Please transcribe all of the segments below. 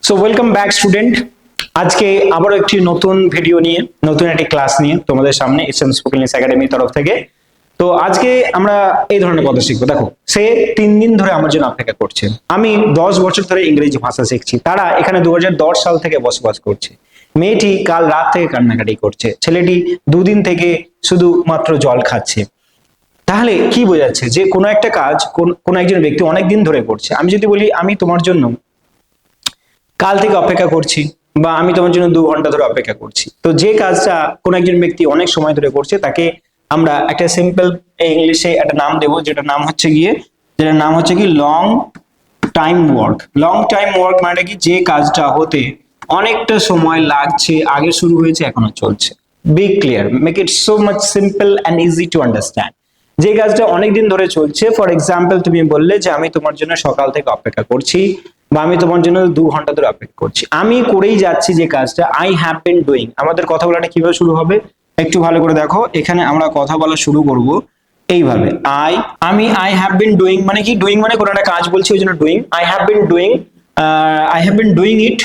So welcome back student. আজকে আবারও একটি নতুন ভিডিও নিয়ে নতুন একটি ক্লাস নিয়ে তোমাদের সামনে এসএম স্পোকেন ইংলিশ একাডেমির তরফ থেকে। তো আজকে আমরা এই ধরনের কথা শিখবো। দেখো, সে 3 দিন ধরে আমার জন্য অপেক্ষা করছে। আমি 10 বছর ধরে ইংরেজি ভাষা শিখছি, তারা এখানে 2010 সাল থেকে বসবাস করছে। মেয়েটি কাল রাত থেকে কান্নাকাটি করছে, ছেলেটি 2 দিন থেকে শুধুমাত্র জল খাচ্ছে। তাহলে কি বোঝাচ্ছে যে কোনো একটা কাজ কোন একজন ব্যক্তি অনেকদিন ধরে করছে। আমি যদি বলি আমি তোমার জন্য কাল থেকে অপেক্ষা করছি, বা আমি তোমার জন্য 2 ঘন্টা ধরে অপেক্ষা করছি, তো যে কাজটা কোন একজন ব্যক্তি অনেক সময় ধরে করছে তাকে আমরা একটা সিম্পল ইংলিশে একটা নাম দেব, যেটার নাম হচ্ছে কি long time work. Long time work মানে কি, যে কাজটা হতে অনেকটা সময় লাগছে, আগে শুরু হয়েছে এখনো চলছে। Be clear, make it so much simple and easy to understand. যে কাজটা অনেকদিন ধরে চলছে, ফর এক্সাম্পল তুমি বললে যে আমি তোমার জন্য সকাল থেকে অপেক্ষা করছি, বা আমি তোমার জন্য 2 ঘন্টা ধরে অপেক্ষা করছি, আমি করেই যাচ্ছি যে কাজটা। I have been doing. আমাদের কথা বলাটা কিভাবে শুরু হবে একটু ভালো করে দেখো। এখানে আমরা কথা বলা শুরু করব এইভাবে, আই হ্যাভ বিন ডুইং মানে কি, ডুইং মানে কোনো একটা কাজ বলছি, ওই জন্য doing. I have been doing it,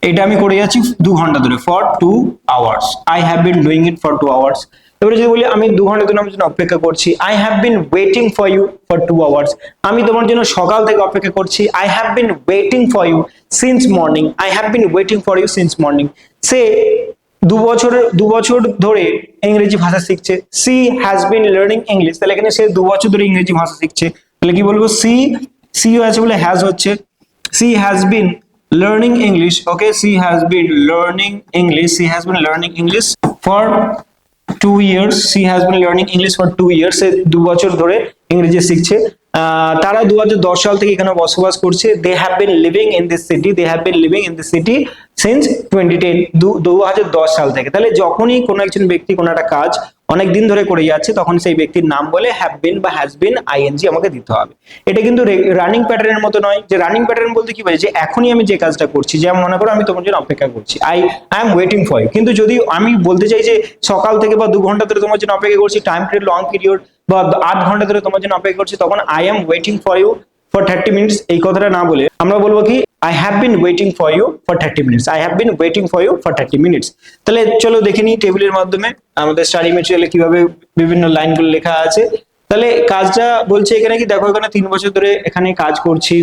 এটা আমি করে যাচ্ছি 2 ঘন্টা ধরে, for 2 hours. I have been doing it for 2 hours. এবারে যদি বলি আমি 2 ঘন্টা ধরে আমার জন্য অপেক্ষা করছি, I have been waiting for you for 2 hours. আমি তোমার জন্য সকাল থেকে অপেক্ষা করছি, I have been waiting for you since morning. I have been waiting for you since morning. সে 2 বছর ধরে ইংরেজি ভাষা শিখছে। She has been learning English. তাহলে এখানে সে 2 বছর ধরে ইংরেজি ভাষা শিখছে, তাহলে কি বলবো, সি আছে বলে হ্যাজ হচ্ছে, C has bin learning English. Okay, she has been learning English. She has been learning English for 2 years. She has been learning English for 2 years. সে 2 বছর ধরে ইংরেজি শিখছে। তারা 2010 সাল থেকে এখানে বসবাস করছে। They have been living in this city. They have been living in this city since 2010. 2010 সাল থেকে। তাহলে যখনই কোনো একজন ব্যক্তি কোনো একটা কাজ অনেক দিন ধরে করে যাচ্ছে, তখন সেই ব্যক্তির নাম বলে হ্যাভ বিন বা হ্যাজ বিন আইএনজি আমাকে দিতে হবে। এটা কিন্তু রানিং প্যাটার্নের মতো নয়। যে রানিং প্যাটার্ন বলতে কি বোঝায়, যে এখনই আমি যে কাজটা করছি, যেমন মনে করো আমি তোমার জন্য অপেক্ষা করছি, I am waiting for you. কিন্তু যদি আমি বলতে চাই যে সকাল থেকে বা 2 ঘন্টা ধরে তোমার জন্য অপেক্ষা করছি, টাইম পিরিয়ড লং পিরিয়ড, বা 8 ঘন্টা ধরে তোমার জন্য অপেক্ষা করছি, তখন I am waiting for you for 30 minutes এই কথাটা না বলে আমরা বলবো কি, I have been waiting for you for 30 minutes. I have been waiting for you for 30 minutes. তাহলে চলো দেখে নিই টেবিলের মাধ্যমে আমাদের স্টাডি ম্যাটেরিয়ালে কিভাবে বিভিন্ন লাইনগুলো লেখা আছে। তাহলে কাজটা বলছে এখানে কি, দেখো এখানে 3 বছর ধরে এখানে কাজ করছি,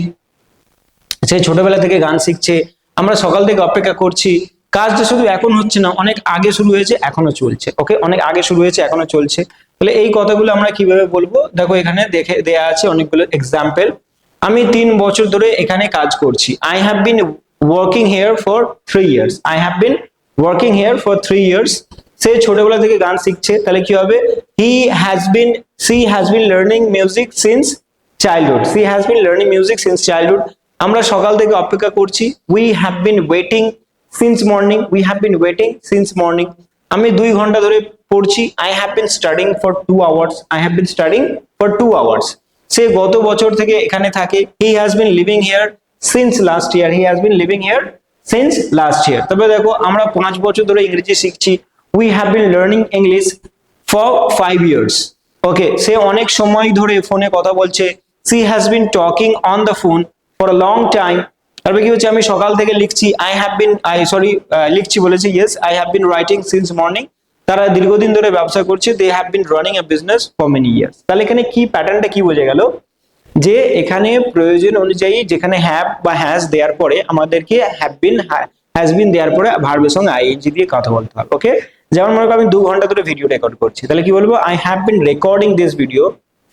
সে ছোটবেলা থেকে গান শিখছে, আমরা সকাল থেকে অপেক্ষা করছি। কাজটা শুধু এখন হচ্ছে না, অনেক আগে শুরু হয়েছে এখনো চলছে। ওকে, অনেক আগে শুরু হয়েছে এখনো চলছে। তাহলে এই কথাগুলো আমরা কিভাবে বলবো, দেখো এখানে দেখে দেয়া আছে অনেকগুলো এক্সাম্পল। আমি 3 বছর ধরে এখানে কাজ করছি, I have been working here for 3 years. I have been working here for 3 years. সে ছোটবেলা থেকে গান শিখছে, তাহলে কি হবে, she has been learning music since childhood. She has been learning music since childhood. আমরা সকাল থেকে অপেক্ষা করছি, we have been waiting since morning. We have been waiting since morning. আমি 2 ঘন্টা ধরে পড়ছি, I have been studying for 2 hours. I have been studying for 2 hours. সে গত বছর থেকে এখানে থাকে, he has been living here since last year. He has been living here since last year. তবে দেখো আমরা 5 বছর ধরে ইংরেজি শিখছি, we have been learning English for 5 years. Okay, সে অনেক সময় ধরে ফোনে কথা বলছে, she has been talking on the phone for a long time. তারপরে কি হচ্ছে, আমি সকাল থেকে লিখছি, লিখছি বলেছি, yes I have been writing since morning. তারা দীর্ঘদিন ধরে ব্যবসা করছে, they have been running a business for many years. তাহলে এখানে কি প্যাটার্নটা কি বোঝা গেল, যে এখানে প্রয়োজন অনুযায়ী যেখানে হ্যাভ বা হ্যাজ দেওয়ার পরে আমাদেরকে হ্যাজ বিন দেওয়ার পরে ভার্বের সঙ্গে আইএনজি দিয়ে কথা বলতে হবে। ওকে, যেমন মনে করো আমি 2 ঘন্টা ধরে ভিডিও রেকর্ড করছি, তাহলে কি বলবো, I have bin recording this video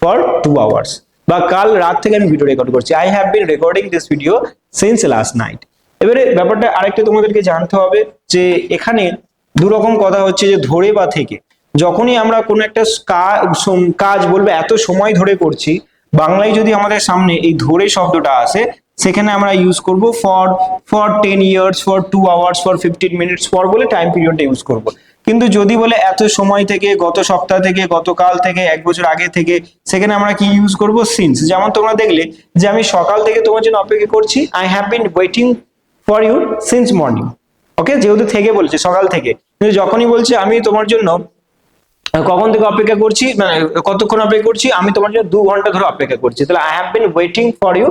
for 2 hours. বা কাল রাত থেকে আমি ভিডিও রেকর্ড করছি, I have bin recording this video since last night. এবারে ব্যাপারটা আরেকটা তোমাদেরকে জানতে হবে, যে এখানে দুরকম কথা হচ্ছে, যে ধরে বা থেকে। যখনই আমরা কোনো একটা কাজ বলবো এত সময় ধরে করছি, বাংলায় যদি আমাদের সামনে এই ধরে শব্দটা আসে, সেখানে আমরা ইউজ করব for 10 years, for 2 hours, for 15 minutes, for বলে টাইম পিরিয়ডটা ইউজ করব। কিন্তু যদি বলে এত সময় থেকে, গত সপ্তাহ থেকে, গতকাল থেকে, 1 বছর আগে থেকে, সেখানে আমরা কি ইউজ করব, সিন্স। যেমন তোমরা দেখলে যে আমি সকাল থেকে তোমার জন্য অপেক্ষা করছি, I have been waiting for you since morning. Okay, যেহেতু থেকে বলছে সকাল থেকে, কিন্তু যখনই বলছে আমি তোমার জন্য কখন থেকে অপেক্ষা করছি, মানে কতক্ষণ অপেক্ষা করছি, আমি তোমার জন্য 2 ঘন্টা ধরে অপেক্ষা করছি, তাহলে I have been waiting for you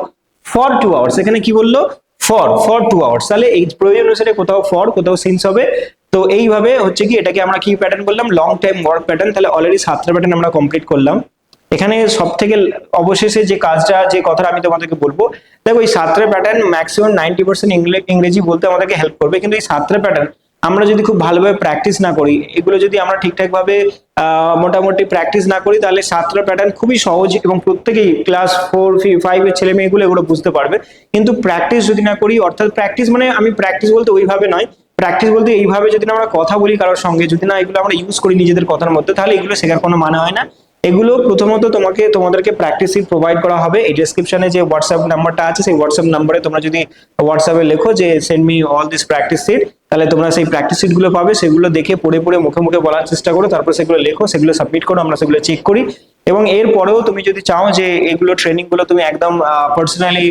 for 2 hours. এখানে কি বললো, ফর 2 আওয়ার্স, তাহলে এই প্রয়োজন অনুসারে কোথাও ফর কোথাও সিন্স হবে। তো এইভাবে হচ্ছে কি এটাকে আমরা কি প্যাটার্ন বললাম, লং টাইম ওয়ার্ক প্যাটার্ন। তাহলে অলরেডি 7টা প্যাটার্ন আমরা কমপ্লিট করলাম। এখানে সব থেকে অবশেষে যে কাজটা, যে কথাটা আমি তোমাদেরকে বলবো, দেখো এই 7টা প্যাটার্ন ম্যাক্সিমাম 90% ইংরেজি বলতে আমাদেরকে হেল্প করবে, কিন্তু এই 7টা প্যাটার্ন আমরা যদি খুব ভালোভাবে প্র্যাকটিস না করি, এগুলো যদি আমরা ঠিকঠাক ভাবে মোটামুটি প্র্যাকটিস না করি, তাহলে 7টা প্যাটার্ন খুবই সহজ এবং প্রত্যেকেই ক্লাস 4 5 এর ছেলে মেয়েগুলো এগুলো বুঝতে পারবে। কিন্তু প্র্যাকটিস যদি না করি, অর্থাৎ প্র্যাকটিস মানে আমি প্র্যাকটিস বলতে ওইভাবে নয়, প্র্যাকটিস বলতে এইভাবে যদি না আমরা কথা বলি কারোর সঙ্গে, যদি না এগুলো আমরা ইউজ করি নিজেদের কথার মধ্যে, তাহলে এগুলো শেখার কোনো মানে হয় না। এগুলো প্রথমত তোমাদেরকে প্র্যাকটিস শিট প্রোভাইড করা হবে। এই ডেসক্রিপশনে যে হোয়াটসঅ্যাপ নাম্বারটা আছে, সেই হোয়াটসঅ্যাপ নাম্বারে তোমরা যদি হোয়াটসঅ্যাপে লেখো যে send me all this practice sheet, তাহলে তোমরা সেই প্র্যাকটিস শিট গুলো পাবে। সেগুলো দেখে পড়ে পড়ে মুখে মুখে বলার চেষ্টা করো, তারপর সেগুলো লেখো, সেগুলো সাবমিট করো, আমরা সেগুলো চেক করি। এবং এর পরেও তুমি যদি চাও যে এগুলো ট্রেনিং গুলো তুমি একদম পার্সোনালি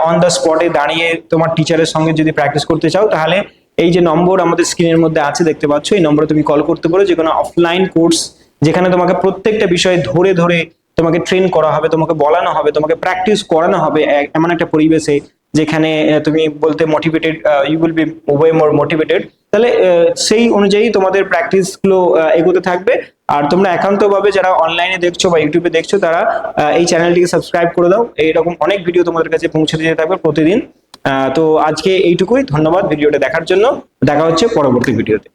অন দ্য স্পটে দাঁড়িয়ে তোমার টিচারের সঙ্গে যদি প্র্যাকটিস করতে চাও, তাহলে এই যে নম্বর আমাদের স্ক্রিনের মধ্যে আছে দেখতে পাচ্ছ, এই নম্বরে তুমি কল করতে পারো। যে কোনো অফলাইন কোর্স, যেখানে তোমাকে প্রত্যেকটা বিষয় ধরে ধরে তোমাকে ট্রেন করা হবে, তোমাকে বলানো হবে, তোমাকে প্র্যাকটিস করানো হবে এমন একটা পরিবেশে যেখানে তুমি বলতে motivated, you will be way more motivated. তাহলে সেই অনুযায়ী তোমাদের প্র্যাকটিস গুলো এগোতে থাকবে। আর তোমরা একান্তভাবে যারা অনলাইনে দেখছো বা ইউটিউবে দেখছো, তারা এই চ্যানেলটিকে সাবস্ক্রাইব করে দাও। এইরকম অনেক ভিডিও তোমাদের কাছে পৌঁছে দিতে থাকবে প্রতিদিন। তো আজকে এইটুকুই, ধন্যবাদ ভিডিওটা দেখার জন্য। দেখা হচ্ছে পরবর্তী ভিডিওতে।